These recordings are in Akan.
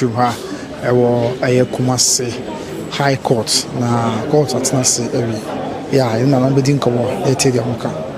courtroom ha ewo Kumasi High Court na court atnase ewi ya ina na bedi nkomo e tedi amuka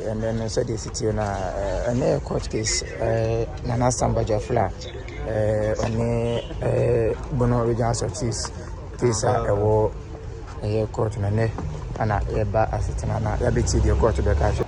and then so the city na a court case Nana Sambaja flat on Bono Regional Justice case ewo court na ne ana eba asitana na ya beti the court be ka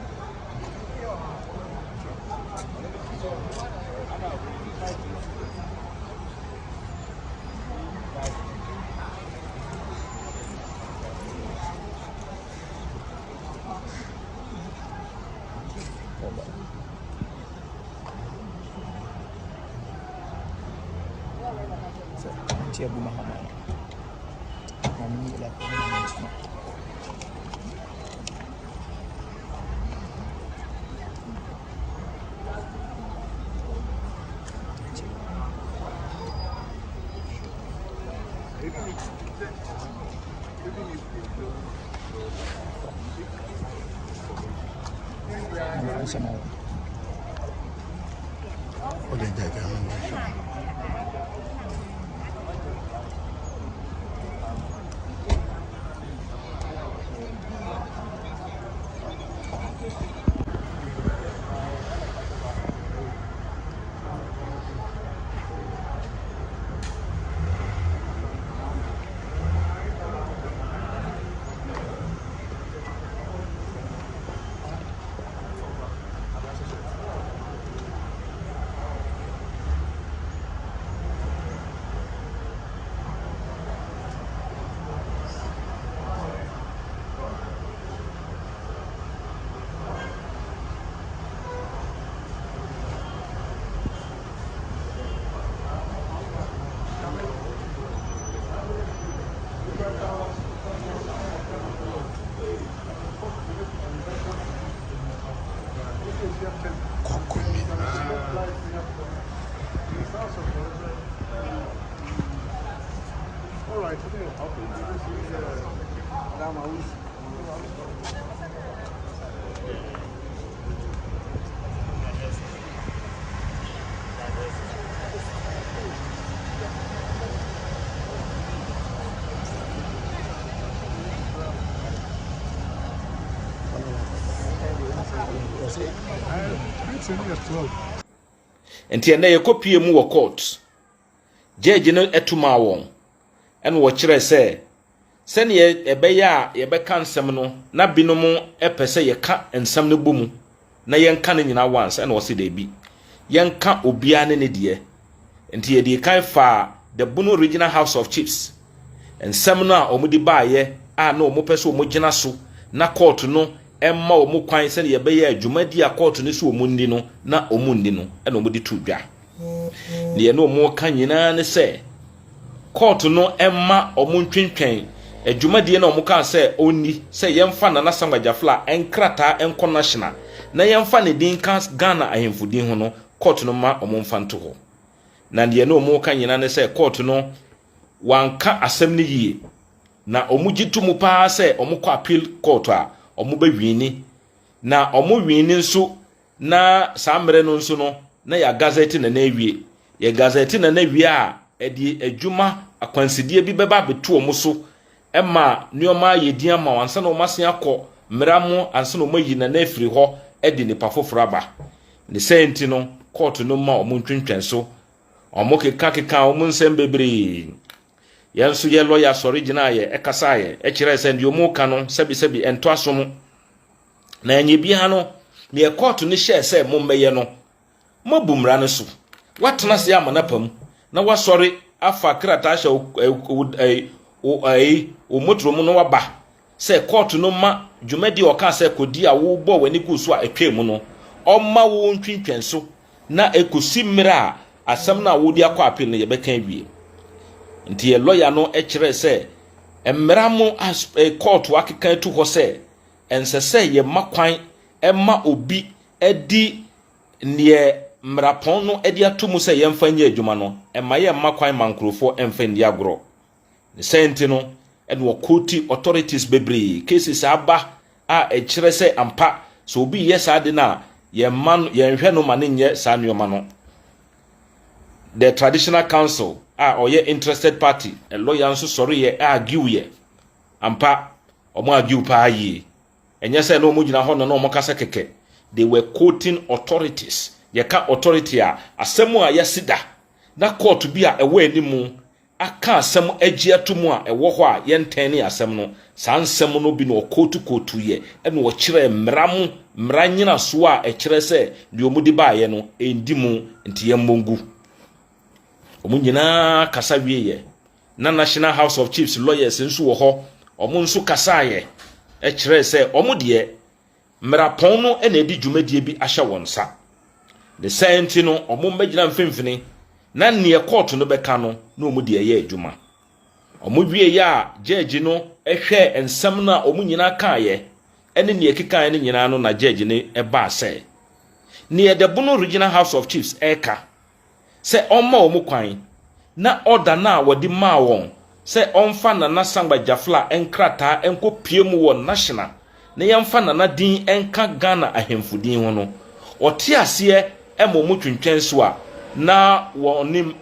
Enti ene ye kopie mu wo court judge no etuma won ene wo kire se ne ebeya ye beka nsem no na binom epese ye ka nsem no bomu na ye nka ne nyina once ene wo se da bi ye nka obia ne de enti ye de kan fa the Bono Regional House of Chiefs nsem no a omudi baaye a na omopese omugina so na court no emma omu kwan se ne ye beya adwumadi a court no so omundi no na omundi no ene omudi tudwa ne ye no omu kan nyina ne se court no emma omu ntwentwen adwumadie na omuka se oni se yemfa na nasangwajafla enkrata enko national na yemfa ne din kan Ghana ahemfudin ho no court no ma omomfa nto ho na de no omuka nyina ne se court no wanka asem ne yie na omugitu mu pa se omukọ appeal court a omubawini na omwini nso na samre no nso no na ya gazette na ewie ya gazette na ewie a edi adwuma akwansidie bi beba betu omuso ema nioma yedi ama wansa na omase akọ mramu ansa na omayi na afiri ho edi ne pafoforo aba ne senti no court no ma omuntwentwen so omokeka omunsem bebre yanso ye lawyer sorry gina ye ekasa ye ekire se ndi omuka no sebi ento asom na enye bia no ne court no share se mommeye no mabumra no so watena se amanapam na wasori afa krata sha o motrom no waba se court no ma dwumadi oka se kodi a wo bo wani kuso a etwem no omma wo ntwintwen so na ekosi mira asam na wo di akọ apel no ye beka wie nti ye lawyer no ekire se emra mo as court wakeka tu ho se ensese ye makwan emma obi edi ne mrapon no edi atomu se ye mfa nya adwuma no emma ye makwan mankrofo emfa ndi agro ne senti no and wo court authorities bebre cases aba a ekire se ampa so obi yes ade na ye man ye hwe no mane nye sa nyoma no the traditional council or ye interested party a lawyer nso sorry ye argue ye ampa omo argue pa yi enye se no mo gina ho no mo kasa keke they were quoting authorities ye ka authority a asemu a yesida na court bi a ewe animu aka asem agi atomu a ewo ho a ye ntene asem no san nsem no bi no kotu ye e no kire mranyina so a ekire se de omudi ba ye no endimu nti ye mongu omunyina kasa wieye na National House of Chiefs lawyers nso wo ho omu nso kasa ye e kire se omudie mrapon no ena edi dwumadie bi ahya wonsa the senti no omu magina mfimfini na ne court no beka no na omudie ye adwuma omudwie ya judge no ehwe ensam na omunyina kaaye ene ne ekika ne nyina no na judge ne eba se ne the Bono Regional House of Chiefs eka se omma omukwan na order na wodi ma won se omfa na nasangba jafla enkrata enkopiem wo national na yemfa na din enka Ghana ahemfudin ho no ote ase emomu twentwen so a na wonim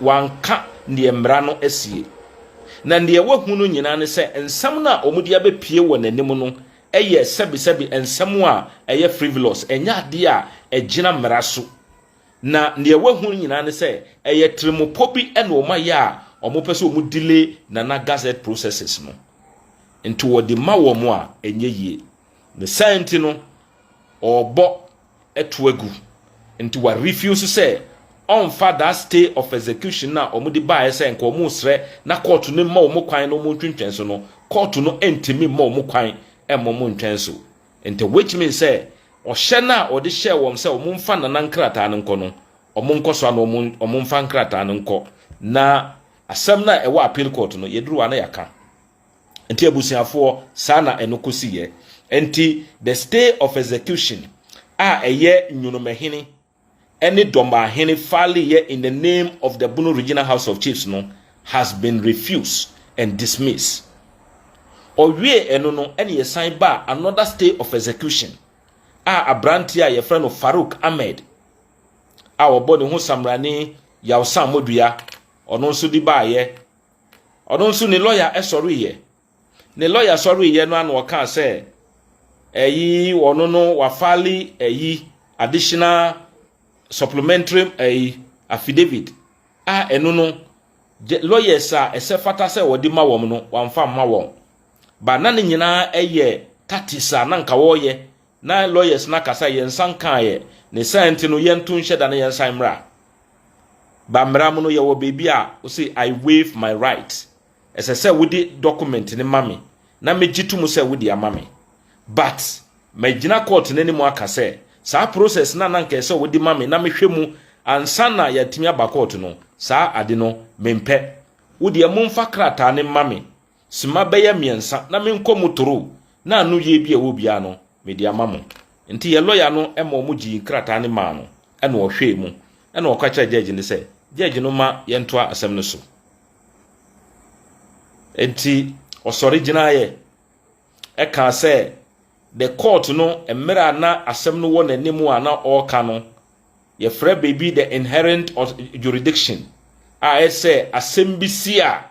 wanka ne mra no asie na ne wahunu nyina ne se ensam na omudi abepie wo nanim no eye sebi ensam a eye frivolous enya ade a egina mra so na ne wahunu nyina ne se eye trimopobi ene omaya a omopese omu delay na gazette processes no into wodi ma wo mo a enye yie the science no obo etuagu into wa refuse say on that stay of execution na omudi ba say nko omu sre na court no ma omu kwan no mu twentwen so no court no entimi ma omu kwan mu ntwen so into which means say ohye na odi share wom say omu mfa na nkrata no nko no omu nkoso na omu mfa nkrata no nko na asem na ewa appeal court no yeduru ana yaka enti abusiafo sana enokosi ye enti the stay of execution eye Dormaahene any Dormaahene filing here in the name of the Bono Regional House of Chiefs no has been refused and dismissed. Owie eno no any sign ba another stay of execution. Abrantia ye friend of Farouk Ahmed. Our body ho samrani ya osam modua ono nso di ba ye. Ono nso ni lawyer sorry ye. Ni lawyer sorry ye no an ka say eyi ono no wafali eyi additional supplementary affidavit eno no lawyers esefata se wodi ma wom no wamfa ma wom ba na ne nyina eye tatisa na nka wo ye na lawyers na kasa ye nsanka ye ne science no ye ntun hye da na ye nsan mra ba mra mu no ye wo bebi a o say I waive my right esese wodi document ne mame na megitu mu se wodi amame but magina court ne ni mu aka se sa process na nanka ese wodi mame na mehwemu ansa na yatimi aba court no sa ade no mempe wodi amumfa krata ne mame sima bɛyɛ miɛnsa na menkɔ motoro na anu ye bi a wo bia no media mamo nti ye lawyer no ema omu gi krata ne ma no ɛna ɔhwɛ mu ɛna ɔka kyerɛ judge ne sɛ judge no ma yɛntoa asɛm no so enti ɔsɔre gyina yɛ ɛka sɛ the court no emera na asɛm no wɔ n'anim a na ɔka no ye frɛ baby the inherent jurisdiction a ɛsɛ asɛm bi si a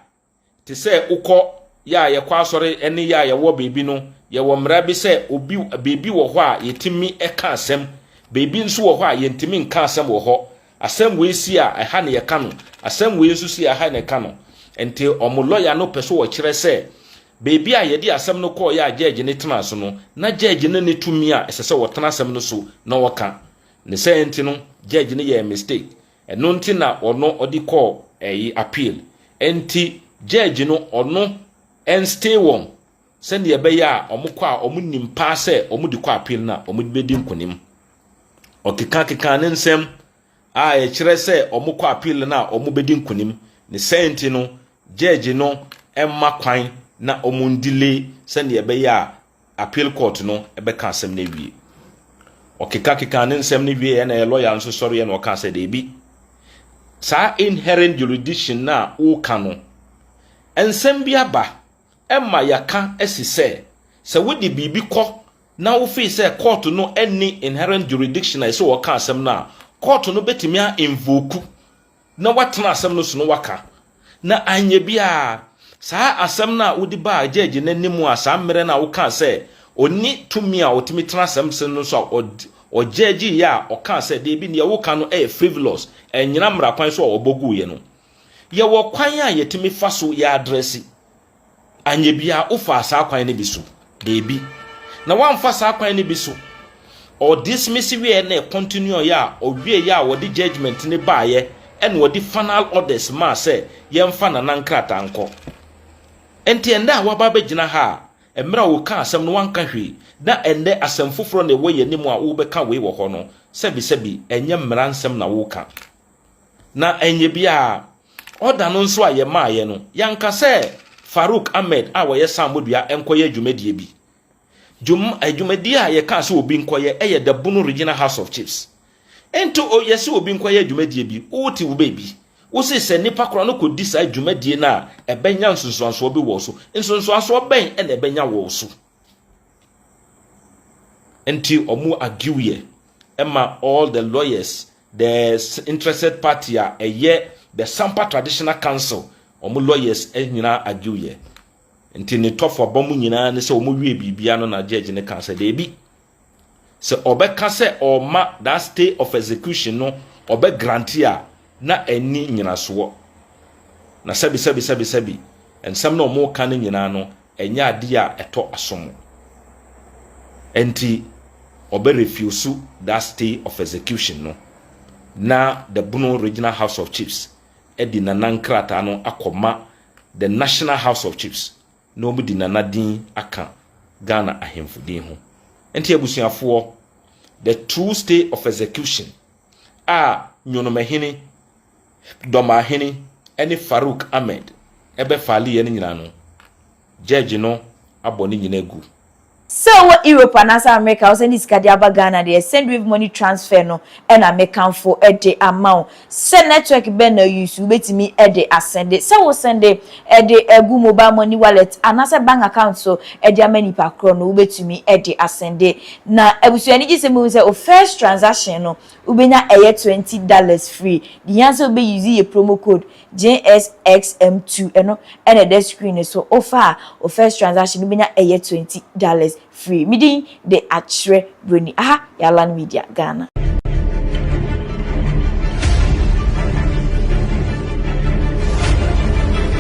te sɛ ukɔ ya ye kwa asɔre ɛne ya ye wɔ baby no ye wɔ mmara bi sɛ obi baby wɔ hɔ a yɛtimi ɛka asɛm baby nso wɔ hɔ a yɛntimi nka asɛm wɔ hɔ asɛm wei si a ɛha ne yɛka no asɛm wei nso si a ɛha ne ka no enti ɔmo lawyer no pɛ so wɔ kyerɛ sɛ baby a yɛde asɛm no kɔɔ yɛ a judge ne tena so no na judge ne ne tumi a ɛsɛ sɛ wɔtena asɛm no so na wɔka ne sɛ enti no judge ne yɛ mistake ɛno nti na ɔno ɔde kɔɔ appeal enti judge no ɔno and stay won send ye be ya omukwa omunim pa se omudi kwa appeal na omudi bedi nkonim okeka ne nsem a ye kire se omukwa appeal na omubedi nkonim ne senti no judge no emma kwan na omundile send ye be ya appeal court no ebe ka asem na wie okeka ne nsem ne wie na ye lawyer nso sori ye na oka se de bi sa inherent jurisdiction na o ka no ensem bi aba emma yaka esise se wodi bibi kɔ na wo fi se court no any inherent jurisdiction I so waka asem na court no betimi a invoke na watena asem no so no waka na anye bia saa asem na wodi ba judge nanimu a saa mmere na wo ka se oni tumi a otimi tena asem se no so o judge ya o ka se de bi ne wo ka no frivolous enyina mmara kwan so obogu ye no ye wo kwan a yetimi fa so ya address anye bia ufa asa kwan ne biso debi na wamfa asa kwan ne biso or dismiss we na continue ya owie ya wo di judgment ne baaye and wo di final orders ma say yemfa na nankrata anko enti enda waba begina ha emra wo ka asem no wanka hwe na ende asem foforo ne wo ye nimu a wo beka we wo ho no sebi enye mmra nsem na wo ka na enye bia order no nso aye maaye no yanka say Farouk Ahmed a wo ye samodua enkoye dwumadie bi dwumadie a ye ka se obi nkoye eye the Bunu Regional House of Chiefs ento o ye se obi nkoye dwumadie bi o ti wo baby wo se nipa kro no kodi sa dwumadie na ebenya nsonsoanso bi wo so nsonsoanso ben e na ebenya wo so enti omu agiwe emma all the lawyers the interested party a eye the Sampa Traditional Council omu lawyers nyina agiwe nti ne tofo bomu nyina ne se omu wie bibia no na judge ne kan se debi se obeka se oma that stay of execution no obe grantia na eni nyina so na sabi ensam na omu kan nyina no enya ade a eto asom enti obe refuse that stay of execution no na the Bunu Regional House of Chiefs edi nanankrata no akoma the National House of Chiefs no mu di nanadin aka Ghana ahemfudin ho enti abusuafo the true stay of execution Dormaahene ene Farouk Ahmed ebe fali ye nyina no judge no aboni nyina gu. So what Europe and America was any Skadiaba Ghana they send with money transfer no and American for a day amount. Send network ben no use you bet me a day ascend it. So we send a day a good mobile money wallet and as a bank account so a day many per chrono bet to me a day ascend it. Now I was any just say first transaction no ubenya a $20 free. The answer will be using a promo code JSXM2 and a screen so offer or first transaction ubenya a $20 free. Meeting the Atre Bruni. Yalan Media Ghana.